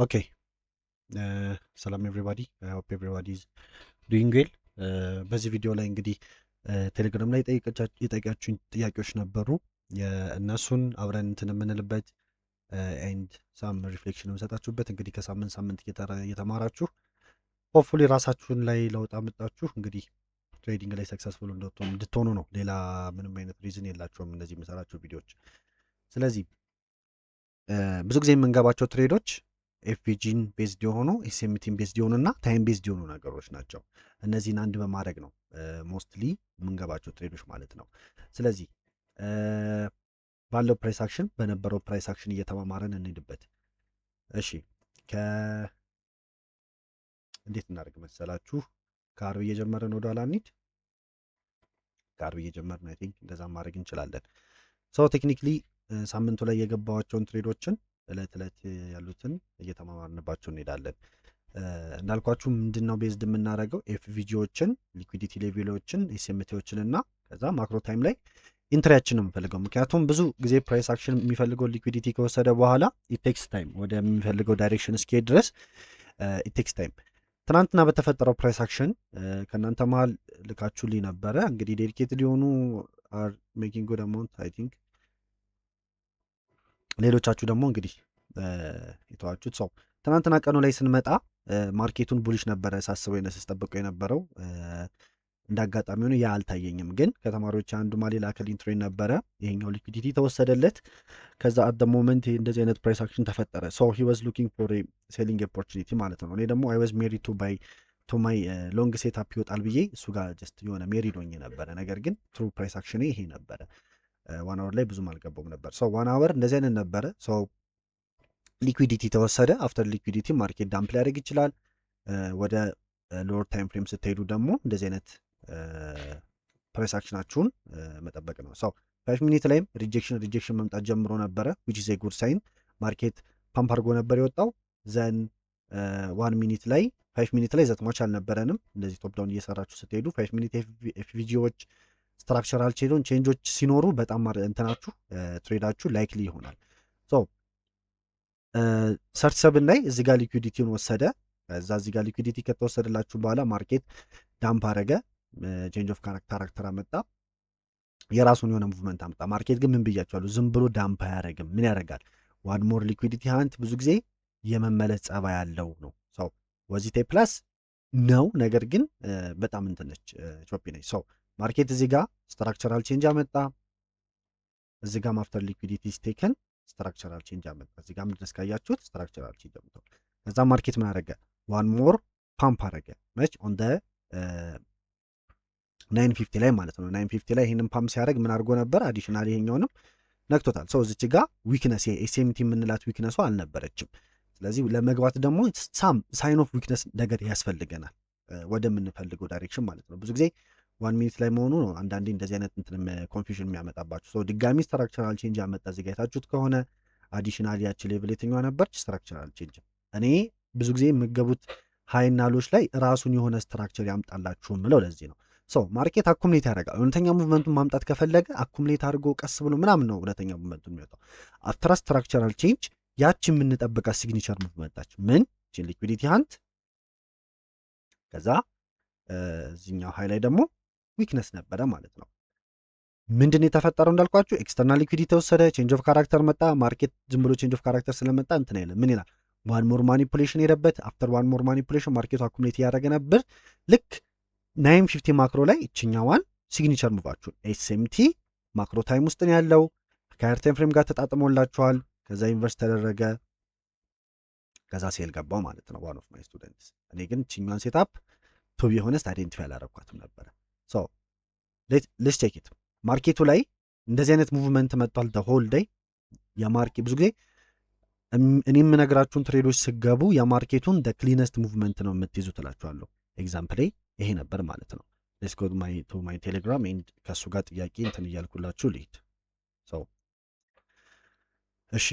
ኦኬ ሰላም ኤቭሪባዲ ሆፕ ኤቭሪባዲ ኢዝ ዱይንግ ዌል። በዚህ ቪዲዮ ላይ እንግዲህ ቴሌግራም ላይ የጠየቃችሁኝ ጥያቄዎች ነበሩ። እነሱን አብረን እንትን የምንልበት ኤንድ ሳም ሪፍሌክሽን የምሰጣችሁበት እንግዲህ ከሳምንት ሳምንት እየተማራችሁ ሆፕፉሊ ራሳችሁን ላይ ለውጥ አምጣችሁ እንግዲህ ትሬዲንግ ላይ ሰክሰስፉል እንድትሆኑ ነው። ሌላ ምንም አይነት ሪዝን የላቸውም እነዚህ የምሰራቸው ቪዲዮዎች። ስለዚህ ብዙ ጊዜ የምንገባቸው ትሬዶች ኤፍፒጂን ቤዝድ የሆኑ ኤስኤምቲን ቤዝድ የሆኑ እና ታይም ቤዝድ የሆኑ ነገሮች ናቸው። እነዚህን አንድ በማድረግ ነው ሞስትሊ የምንገባቸው ትሬዶች ማለት ነው። ስለዚህ ባለው ፕራይስ አክሽን በነበረው ፕራይስ አክሽን እየተማማረን እንሂድበት። እሺ እንዴት እናደርግ መሰላችሁ? ከአርብ እየጀመረን ወደ ኋላ እንሂድ። ከአርብ እየጀመርን አይ ቲንክ እንደዛ ማድረግ እንችላለን። ሰው ቴክኒክሊ ሳምንቱ ላይ የገባዋቸውን ትሬዶችን እለት እለት ያሉትን እየተማማርንባቸው እንሄዳለን። እንዳልኳችሁ ምንድን ነው ቤዝድ የምናደርገው ኤፍቪጂዎችን፣ ሊኩዊዲቲ ሌቪሎችን፣ ኤስኤምቲዎችን እና ከዛ ማክሮ ታይም ላይ ኢንትሪያችን ነው የምፈልገው። ምክንያቱም ብዙ ጊዜ ፕራይስ አክሽን የሚፈልገው ሊኩዊዲቲ ከወሰደ በኋላ ኢቴክስ ታይም ወደ የሚፈልገው ዳይሬክሽን እስኪሄድ ድረስ ኢቴክስ ታይም። ትናንትና በተፈጠረው ፕራይስ አክሽን ከእናንተ መሀል ልካችሁልኝ ነበረ። እንግዲህ ዴዲኬትድ የሆኑ አር ሜኪንግ ጉድ አማውንት አይ ቲንክ፣ ሌሎቻችሁ ደግሞ እንግዲህ የተዋችሁት ሰው ትናንትና ቀኑ ላይ ስንመጣ ማርኬቱን ቡሊሽ ነበረ ሳስበው ስጠብቀው የነበረው። እንደ አጋጣሚ ሆኖ ያ አልታየኝም። ግን ከተማሪዎች አንዱ ማሌላ ከሊንትሬን ነበረ። ይሄኛው ሊኩዲቲ ተወሰደለት። ከዛ አት ሞመንት እንደዚህ አይነት ፕራይስ አክሽን ተፈጠረ። ሶ ሂ ዋዝ ሉኪንግ ፎር ሴሊንግ ኦፖርቹኒቲ ማለት ነው። እኔ ደግሞ አይ ዋዝ ሜሪ ቱ ማይ ሎንግ ሴትአፕ ይወጣል ብዬ እሱ ጋር ጀስት የሆነ ሜሪ ዶኝ ነበረ። ነገር ግን ትሩ ፕራይስ አክሽን ይሄ ነበረ። ዋን አወር ላይ ብዙም አልገባውም ነበር። ሶ ዋን አወር እንደዚህ አይነት ነበረ። ሶ ሊኩዊዲቲ ተወሰደ። አፍተር ሊኩዊዲቲ ማርኬት ዳምፕ ሊያደርግ ይችላል። ወደ ሎወር ታይም ፍሬም ስትሄዱ ደግሞ እንደዚህ አይነት ፕራይስ አክሽናችሁን መጠበቅ ነው። ሰው 5 ሚኒት ላይም ሪጀክሽን መምጣት ጀምሮ ነበረ ዊች ኢዝ ኤ ጉድ ሳይን። ማርኬት ፓምፕ አድርጎ ነበር የወጣው። ዘን 1 ሚኒት ላይ 5 ሚኒት ላይ ዘትማች አልነበረንም። እንደዚህ ቶፕ ዳውን እየሰራችሁ ስትሄዱ 5 ሚኒት ኤፍቪጂዎች ስትራክቸራል ቼንጆች ሲኖሩ በጣም እንትናችሁ ትሬዳችሁ ላይክሊ ይሆናል። ሶ 37 ላይ እዚህ ጋር ሊኩዊዲቲውን ወሰደ። ከዛ እዚህ ጋር ሊኩዊዲቲ ከተወሰደላችሁ በኋላ ማርኬት ዳምፕ አረገ። ቼንጅ ኦፍ ካራክተር አመጣ። የራሱን የሆነ ሙቭመንት አመጣ። ማርኬት ግን ምን ብያቸዋለሁ? ዝም ብሎ ዳምፕ አያደርግም። ምን ያደርጋል? ዋን ሞር ሊኩዊዲቲ ሀንት ብዙ ጊዜ የመመለስ ጸባይ ያለው ነው። ሰው ወዚቴ ፕላስ ነው። ነገር ግን በጣም እንትነች ቾፒ ነች። ሰው ማርኬት እዚህ ጋር ስትራክቸራል ቼንጅ አመጣ። እዚህ ጋር ማፍተር ሊኩዊዲቲ ስቴክን ስትራክቸራል ቼንጅ አመጣ። እዚህ ጋር ምድረስ ካያችሁት ስትራክቸራል ቼንጅ አመጣ። ከዛ ማርኬት ምን አደረገ? ዋን ሞር ፓምፕ አደረገ። መች ኦን ደ 950 ላይ ማለት ነው። 950 ላይ ይህንን ፓምፕ ሲያደርግ ምን አድርጎ ነበር? አዲሽናል ይሄኛውንም ነክቶታል። ሰው እዚች ጋር ዊክነስ ኤስኤምቲ የምንላት ዊክነሷ አልነበረችም። ስለዚህ ለመግባት ደግሞ ሳይን ኦፍ ዊክነስ ነገር ያስፈልገናል ወደምንፈልገው ዳይሬክሽን ማለት ነው። ብዙ ጊዜ 1 ሚኒት ላይ መሆኑ ነው አንዳንዴ እንደዚህ አይነት እንትን ኮንፊውዥን የሚያመጣባችሁ። ሰው ድጋሚ ስትራክቸራል ቼንጅ ያመጣ እዚህ ጋር የታችሁት ከሆነ አዲሽናል ያች ሌቭል የትኛዋ ነበርች? ስትራክቸራል ቼንጅ። እኔ ብዙ ጊዜ የምገቡት ሃይና ሎች ላይ ራሱን የሆነ ስትራክቸር ያምጣላችሁ ምለው ለዚህ ነው። ሰው ማርኬት አኩምሌት ያደርጋል። እውነተኛ ሙቭመንቱን ማምጣት ከፈለገ አኩምሌት አድርጎ ቀስ ብሎ ምናምን ነው እውነተኛ ሙቭመንቱን የሚወጣው። አፍተር ስትራክቸራል ቼንጅ ያቺ የምንጠብቃት ሲግኒቸር ሙቭመንታች ምን ቺን ሊኩዊዲቲ ሀንት፣ ከዛ እዚኛው ሃይ ላይ ደግሞ ዊክነስ ነበረ ማለት ነው። ምንድን የተፈጠረው እንዳልኳችሁ ኤክስተርናል ሊኩዊዲቲ ተወሰደ፣ ቼንጅ ኦፍ ካራክተር መጣ። ማርኬት ዝም ብሎ ቼንጅ ኦፍ ካራክተር ስለመጣ እንትን አይልም። ምን ይላል? ዋን ሞር ማኒፑሌሽን ሄደበት። አፍተር ዋን ሞር ማኒፑሌሽን ማርኬቱ አኩሙሌት እያደረገ ነበር። ልክ 950 ማክሮ ላይ እችኛዋን ሲግኒቸር ሙቫችሁን ኤስኤምቲ ማክሮ ታይም ውስጥ ነው ያለው። ከሀየር ታይም ፍሬም ጋር ተጣጥሞላችኋል። ከዛ ኢንቨርስ ተደረገ። ከዛ ሴል ገባው ማለት ነው። ዋን ኦፍ ማይ ስቱደንትስ። እኔ ግን እችኛዋን ሴታፕ ቱ ቢ ሆነስት አይዴንቲፋይ አላረኳትም ነበረ። ሶ ሌትስ ቼክ ኢት። ማርኬቱ ላይ እንደዚህ አይነት ሙቭመንት መጥቷል። ሆል ዴይ የማርኬት ብዙ ጊዜ እኔ የምነግራችሁን ትሬዶች ስገቡ የማርኬቱን ክሊነስት ሙቭመንት ነው የምትይዙ ትላችኋለሁ። ኤግዛምፕል ይሄ ነበር ማለት ነው። ሌትስ ጎ ቱ ማይ ቴሌግራም ኤንድ ከእሱ ጋር ጥያቄ እንትን እያልኩላችሁ ልሂድ። እሺ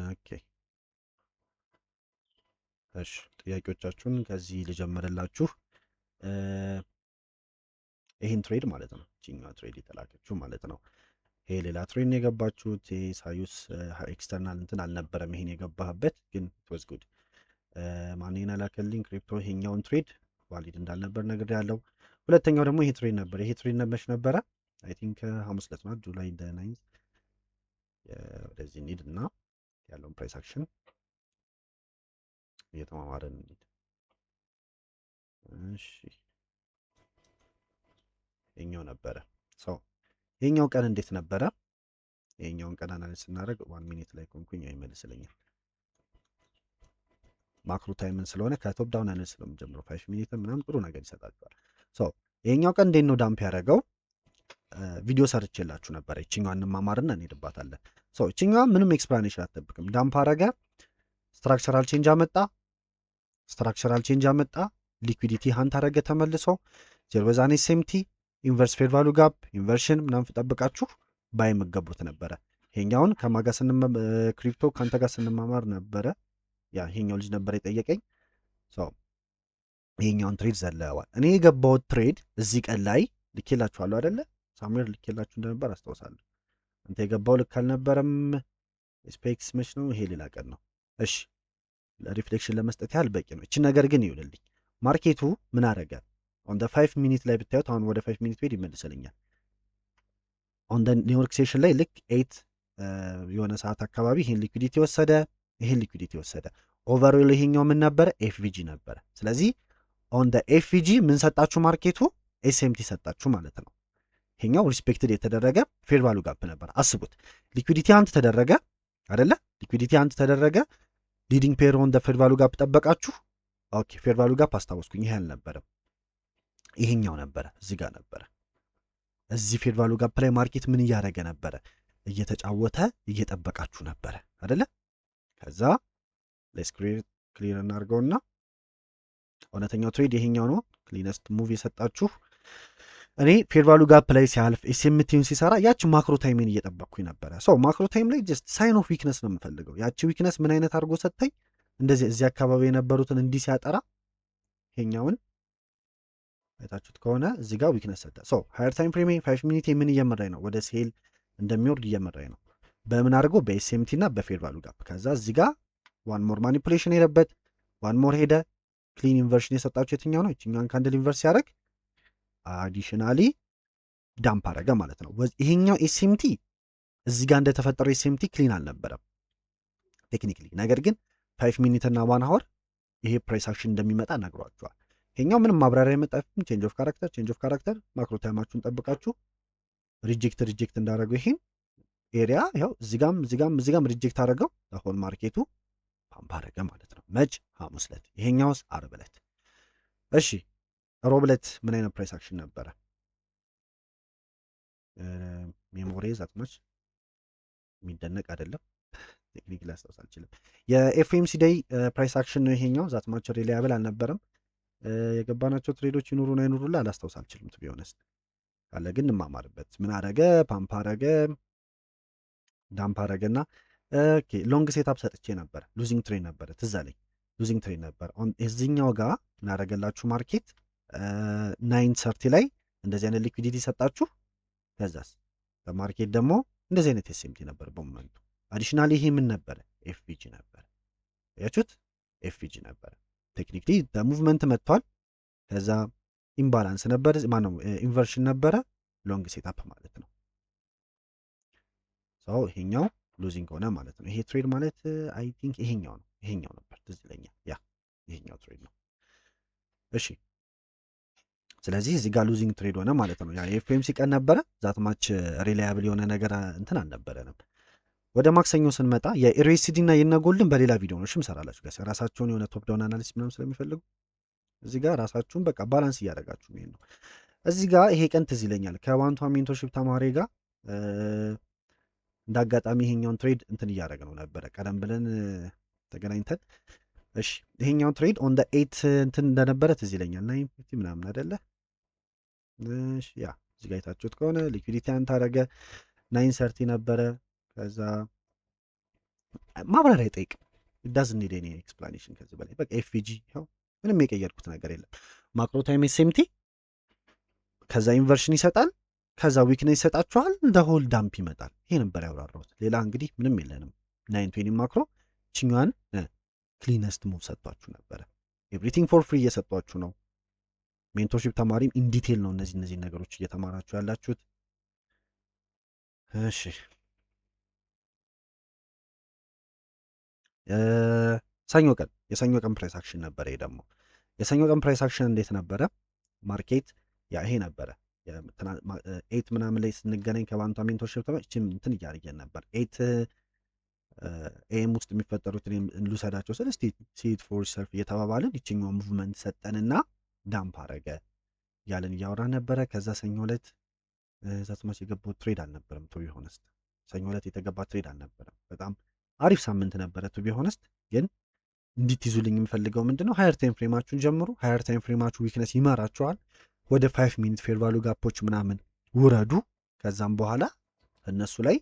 ኦኬ እሺ ጥያቄዎቻችሁን ከዚህ ልጀምርላችሁ። ይህን ትሬድ ማለት ነው። እችኛዋ ትሬድ የተላከችው ማለት ነው። ይሄ ሌላ ትሬድ ነው የገባችሁት። ሳዩስ ኤክስተርናል እንትን አልነበረም ይሄን የገባህበት፣ ግን ትወዝ ጉድ። ማንን ያላከልኝ ክሪፕቶ ይሄኛውን ትሬድ ቫሊድ እንዳልነበር ነገር ያለው። ሁለተኛው ደግሞ ይሄ ትሬድ ነበር። ይሄ ትሬድ መች ነበረ? አይ ቲንክ ሐሙስ ዕለት ነው፣ ጁላይ 9። ወደዚህ እንሂድ እና ያለውን ፕራይስ አክሽን እየተማማረን እንሂድ። እሺ ይሄኛው ነበረ። ይሄኛው ቀን እንዴት ነበረ? ይሄኛውን ቀን አናሊዝ ስናደርግ 1 ሚኒት ላይ ኮንኩኝ ይመልስልኛል። ማክሮ ታይምን ስለሆነ ከቶፕ ዳውን አናሊዝ ስለምጀምረው 5 ሚኒት ምናምን ጥሩ ነገር ይሰጣቸዋል። ይሄኛው ቀን እንዴት ነው ዳምፕ ያደረገው? ቪዲዮ ሰርቼላችሁ ነበር። ይችኛዋ እንማማርና እንሄድባታለን። ይችኛዋ ምንም ኤክስፕላኔሽን አትጠብቅም። ዳምፕ አረገ፣ ስትራክቸራል ቼንጅ አመጣ፣ ሊኩዊዲቲ ሃንት አረገ ተመልሶ ጀርበዛኔ ሴምቲ ኢንቨርስ ፌር ቫሉ ጋፕ ኢንቨርሽን ምናምን ጠብቃችሁ ባይ የምገቡት ነበረ። ይሄኛውን ከማጋ ክሪፕቶ ከአንተ ጋር ስንማማር ነበረ። ያ ይሄኛው ልጅ ነበር የጠየቀኝ። ይሄኛውን ትሬድ ዘለዋል። እኔ የገባሁት ትሬድ እዚህ ቀን ላይ ልኬላችኋለሁ አይደለ? ሳሙኤል ልኬላችሁ እንደነበር አስታውሳለሁ። አንተ የገባው ልክ አልነበረም። ስፔክስ መች ነው? ይሄ ሌላ ቀን ነው። እሺ ሪፍሌክሽን ለመስጠት ያህል በቂ ነው። እቺ ነገር ግን ይውልልኝ። ማርኬቱ ምን አረገ? ኦን 5 ሚኒት ላይ ብታዩት አሁን ወደ 5 ሚኒት ቤድ ይመልስልኛል። ኦን ኒውዮርክ ሴሽን ላይ ልክ 8 የሆነ ሰዓት አካባቢ ይሄን ሊኩዊዲቲ ወሰደ። ኦቨርኦል ይሄኛው ምን ነበረ? ኤፍቪጂ ነበረ። ስለዚህ ኦን ኤፍቪጂ ምን ሰጣችሁ? ማርኬቱ ኤስኤምቲ ሰጣችሁ ማለት ነው። ይሄኛው ሪስፔክትድ የተደረገ ፌር ቫሉ ጋፕ ነበር። አስቡት፣ ሊኩዊዲቲ አንት ተደረገ አይደለ? ሊኩዊዲቲ አንት ተደረገ። ሊዲንግ ፔር ኦን ፌር ቫሉ ጋፕ ጠበቃችሁ። ኦኬ ፌር ቫሉ ጋፕ አስታወስኩኝ። ይሄ አልነበረም፣ ይሄኛው ነበረ። እዚህ ጋር ነበረ። እዚህ ፌር ቫሉ ጋፕ ላይ ማርኬት ምን እያደረገ ነበረ? እየተጫወተ እየጠበቃችሁ ነበረ አይደለ? ከዛ ሌስ ክሊር እናድርገውና እውነተኛው ትሬድ ይሄኛው ነው። ክሊነስት ሙቭ የሰጣችሁ እኔ ፌር ቫሉ ጋፕ ላይ ሲያልፍ ኤስኤምቲውን ሲሰራ ያቺ ማክሮ ታይምን እየጠበቅኩኝ ነበረ። ማክሮ ታይም ላይ ጀስት ሳይን ኦፍ ዊክነስ ነው የምፈልገው። ያቺ ዊክነስ ምን አይነት አድርጎ ሰጠኝ? እንደዚህ እዚህ አካባቢ የነበሩትን እንዲህ ሲያጠራ ይሄኛውን አይታችሁት ከሆነ እዚህ ጋር ዊክነስ ሰጠ። ሃየር ታይም ፍሬም 5 ሚኒት ምን እየመራኝ ነው? ወደ ሴል እንደሚወርድ እየመራኝ ነው። በምን አድርገው? በኤስኤምቲ እና በፌር ቫሉ ጋፕ። ከዛ እዚህ ጋር ዋን ሞር ማኒፑሌሽን ሄደበት፣ ዋን ሞር ሄደ። ክሊን ኢንቨርሽን የሰጣችሁ የትኛው ነው? ይችኛውን ካንድል ኢንቨርስ ሲያደርግ አዲሽናሊ ዳምፕ አረገ ማለት ነው። ይሄኛው ኤስኤምቲ እዚህ ጋር እንደተፈጠረው ኤስኤምቲ ክሊን አልነበረም ቴክኒክሊ። ነገር ግን 5 ሚኒት እና 1 አወር ይሄ ፕራይስ አክሽን እንደሚመጣ ነግሯቸዋል። ይሄኛው ምንም ማብራሪያ የመጣፍም ቼንጅ ኦፍ ካራክተር ማክሮ ታይማችሁን ጠብቃችሁ ሪጀክት እንዳደረገው ይሄን ኤሪያ ያው እዚጋም ሪጀክት አደረገው። ለሆል ማርኬቱ ፓምፕ አረገ ማለት ነው። መች? ሐሙስ ዕለት። ይሄኛውስ ዓርብ ዕለት። እሺ ሮብ ዕለት ምን አይነት ፕራይስ አክሽን ነበረ? ሜሞሪ ዛትማች የሚደነቅ አይደለም። ቴክኒክ ላስታውስ አልችልም። የኤፍኤምሲ ዴይ ፕራይስ አክሽን ነው ይሄኛው። ዛትማች ሪላያብል አልነበረም። የገባናቸው ትሬዶች ይኑሩን አይኑሩላ አላስታውስ አልችልም። ቱ ቢ ኦነስት ካለ ግን እንማማርበት። ምን አረገ? ፓምፕ አረገ፣ ዳምፕ አረገና ሎንግ ሴታፕ ሰጥቼ ነበር። ሉዚንግ ትሬድ ነበረ፣ ትዝ አለኝ። ሉዚንግ ትሬድ ነበር። እዚህኛው ጋር እናደረገላችሁ ማርኬት 930 ላይ እንደዚህ አይነት ሊኩዊዲቲ ሰጣችሁ። ከዛስ በማርኬት ደግሞ እንደዚህ አይነት ኤስኤምቲ ነበር በሞመንቱ። አዲሽናሊ ይሄ ምን ነበረ? ኤፍቪጂ ነበር። ያችሁት ኤፍቪጂ ነበረ። ቴክኒክሊ በሙቭመንት መጥቷል። ከዛ ኢምባላንስ ነበር፣ ማነው ኢንቨርሽን ነበረ፣ ሎንግ ሴታፕ ማለት ነው። ይሄኛው ሉዚንግ ሆነ ማለት ነው። ይሄ ትሬድ ማለት አይ ቲንክ ይሄኛው ነበር፣ ትዝ ይለኛል። ያ ይሄኛው ትሬድ ነው። እሺ ስለዚህ እዚህ ጋር ሉዚንግ ትሬድ ሆነ ማለት ነው። ያ የኤፍኤምሲ ቀን ነበረ። ዛትማች ሪላያብል የሆነ ነገር እንትን አልነበረንም። ወደ ማክሰኞ ስንመጣ የዩኤስዲ እና የነጎልድን በሌላ ቪዲዮ ነው ምሰራላችሁ ጋር ራሳቸውን የሆነ ቶፕ ዳውን አናሊሲስ ምናምን ስለሚፈልጉ እዚህ ጋር ራሳችሁን በቃ ባላንስ እያደረጋችሁ ነው ነው። እዚህ ጋር ይሄ ቀን ትዝ ይለኛል ከዋንቷ ሜንቶርሺፕ ተማሪ ጋር እንደ አጋጣሚ ይሄኛውን ትሬድ እንትን እያደረግ ነው ነበረ ቀደም ብለን ተገናኝተን። እሺ ይሄኛውን ትሬድ ኦን 8 እንትን እንደነበረ ትዝ ይለኛል 950 ምናምን አይደለ? እሺ ያ እዚህ ጋር የታችሁት ከሆነ ሊኩዊዲቲ አንተ አደረገ 930 ነበረ። ከዛ ማብራሪያ አይጠይቅም። ዳዝንት ኒድ ኤኒ ኤክስፕላኔሽን ከዚህ በላይ በቃ ኤፍጂ ያው ምንም የቀየርኩት ነገር የለም። ማክሮ ታይም ኤስኤምቲ ከዛ ኢንቨርሽን ይሰጣል፣ ከዛ ዊክነስ ይሰጣችኋል፣ እንደ ሆል ዳምፕ ይመጣል። ይሄ ነበር ያብራራሁት። ሌላ እንግዲህ ምንም የለንም። 920 ማክሮ ችኛዋን ክሊነስት ሙቭ ሰጥቷችሁ ነበረ። ኤቭሪቲንግ ፎር ፍሪ እየሰጧችሁ ነው። ሜንቶርሺፕ ተማሪም ኢንዲቴል ነው እነዚህ ነገሮች እየተማራችሁ ያላችሁት። እሺ ሰኞ ቀን የሰኞ ቀን ፕራይስ አክሽን ነበረ። ይሄ ደግሞ የሰኞ ቀን ፕራይስ አክሽን እንዴት ነበረ? ማርኬት ይሄ ነበረ ኤት ምናምን ላይ ስንገናኝ ከባንቷ ሜንቶርሺፕ ተማሪ እችም እንትን እያደረገን ነበር። ኤት ኤም ውስጥ የሚፈጠሩትን ልውሰዳቸው ስል እስቲ ሲት ፎር ሰልፍ እየተባባልን ይችኛው ሙቭመንት ሰጠንና ዳምፕ አረገ እያለን እያወራ ነበረ። ከዛ ሰኞ ዕለት ዛትማች የገባው ትሬድ አልነበረም። ቱ ቢ ሆነስት ሰኞ ዕለት የተገባ ትሬድ አልነበረም። በጣም አሪፍ ሳምንት ነበረ። ቱ ቢ ሆነስት ግን እንድትይዙልኝ የምፈልገው ምንድነው ሃየር ታይም ፍሬማችሁን ጀምሩ። ሃየር ታይም ፍሬማችሁ ዊክነስ ይመራችኋል። ወደ 5 ሚኒት ፌር ቫሉ ጋፖች ምናምን ውረዱ። ከዛም በኋላ እነሱ ላይ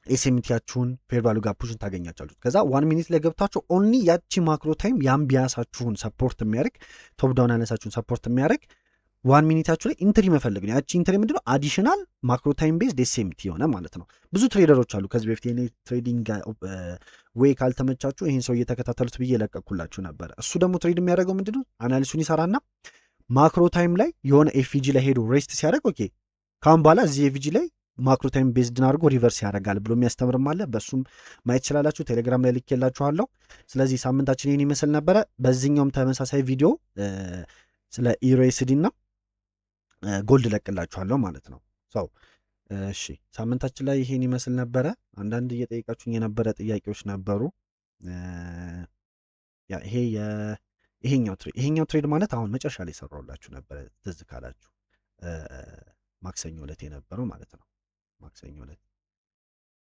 ኤስኤምቲያችሁን ፌር ቫሉ ጋፖችን ታገኛቻችሁ። ከዛ 1 ሚኒት ላይ ገብታችሁ ኦንሊ ያቺ ማክሮ ታይም የአምቢያሳችሁን ሰፖርት የሚያደርግ ቶፕ ዳውን ያነሳችሁን ሰፖርት የሚያደርግ 1 ሚኒታችሁ ላይ ኢንትሪ መፈለግ ነው። ያቺ ኢንትሪ ምንድነው? አዲሽናል ማክሮ ታይም ቤዝድ ኤስኤምቲ የሆነ ማለት ነው። ብዙ ትሬደሮች አሉ። ከዚህ በፊት የኔ ትሬዲንግ ዌይ ካልተመቻችሁ ይህን ሰው እየተከታተሉት ብዬ የለቀኩላችሁ ነበረ። እሱ ደግሞ ትሬድ የሚያደርገው ምንድነው? አናሊሱን ይሰራና ማክሮ ታይም ላይ የሆነ ኤፍጂ ላይ ሄዶ ሬስት ሲያደርግ ኦኬ ካሁን በኋላ እዚህ ኤፍጂ ላይ ማክሮ ታይም ቤዝድን አድርጎ ሪቨርስ ያደርጋል ብሎ የሚያስተምርም አለ። በእሱም ማየት ትችላላችሁ። ቴሌግራም ላይ ልኬላችኋለሁ። ስለዚህ ሳምንታችን ይህን ይመስል ነበረ። በዚህኛውም ተመሳሳይ ቪዲዮ ስለ ኢሮኤስዲ እና ጎልድ ለቅላችኋለሁ ማለት ነው። ሰው እሺ ሳምንታችን ላይ ይሄን ይመስል ነበረ። አንዳንድ እየጠየቃችሁኝ የነበረ ጥያቄዎች ነበሩ። ይሄኛው ትሬድ ማለት አሁን መጨረሻ ላይ ሰራሁላችሁ ነበረ ትዝ ካላችሁ ማክሰኞ ዕለት የነበረው ማለት ነው። ማክሰኞ ዕለት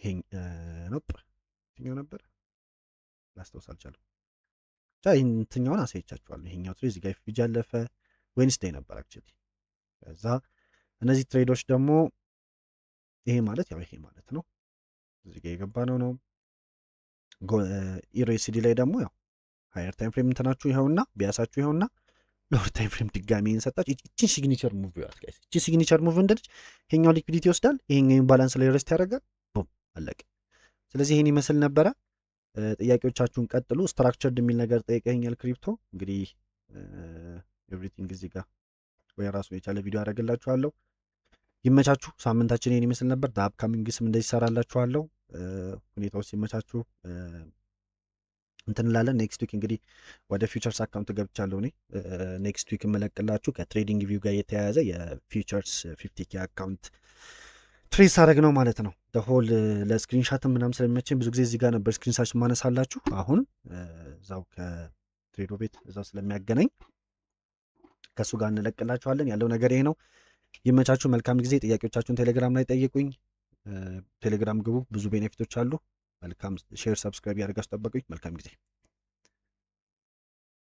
ይሄኛው ነበር ላስታውስ አልቻለሁ። ብቻ ይህንትኛውን አሳይቻችኋለሁ። ይሄኛው ትሬድ እዚህ ጋር ኤፍጂ ያለፈ ዌንስዴይ ነበር አክቹዋሊ። ከዛ እነዚህ ትሬዶች ደግሞ ይሄ ማለት ነው እዚህ ጋር የገባ ነው። ኢሮኤስዲ ላይ ደግሞ ያው ሃየር ታይም ፍሬም እንትናችሁ ይኸውና ቢያሳችሁ ይኸውና ሎወር ታይም ፍሬም ድጋሚ እንሰጣችሁ። እቺን ሲግኒቸር ሙቭ ይዋት ጋይስ። እቺ ሲግኒቸር ሙቭ እንደልጅ ይሄኛው ሊኩዊዲቲ ይወስዳል፣ ይሄኛው ባላንስ ላይ ሬስት ያደርጋል። ቡም አለቀ። ስለዚህ ይሄን ይመስል ነበረ። ጥያቄዎቻችሁን ቀጥሉ። ስትራክቸርድ የሚል ነገር ጠይቀኛል ክሪፕቶ። እንግዲህ ኤቭሪቲንግ እዚህ ጋር ወይ ራሱ የቻለ ቪዲዮ አደርግላችኋለሁ። ይመቻችሁ። ሳምንታችን ይሄን ይመስል ነበር። በአፕካሚንግስም እንደዚህ ይሰራላችኋለሁ። ሁኔታዎች ሲመቻችሁ እንትን እንላለን። ኔክስት ዊክ እንግዲህ ወደ ፊውቸርስ አካውንት ገብቻለሁ እኔ። ኔክስት ዊክ የምለቅላችሁ ከትሬዲንግ ቪው ጋር የተያያዘ የፊውቸርስ 50K አካውንት ትሬስ አደረግ ነው ማለት ነው። ሆል ለስክሪንሻትም ምናምን ስለሚመቸኝ ብዙ ጊዜ እዚህ ጋር ነበር ስክሪንሻት ማነሳላችሁ። አሁን እዛው ከትሬዶ ቤት እዛው ስለሚያገናኝ ከእሱ ጋር እንለቅላችኋለን። ያለው ነገር ይሄ ነው። ይመቻችሁ። መልካም ጊዜ። ጥያቄዎቻችሁን ቴሌግራም ላይ ጠይቁኝ። ቴሌግራም ግቡ። ብዙ ቤኔፊቶች አሉ። መልካም ሼር፣ ሰብስክራይብ ያደርጋችሁ ጠበቁኝ። መልካም ጊዜ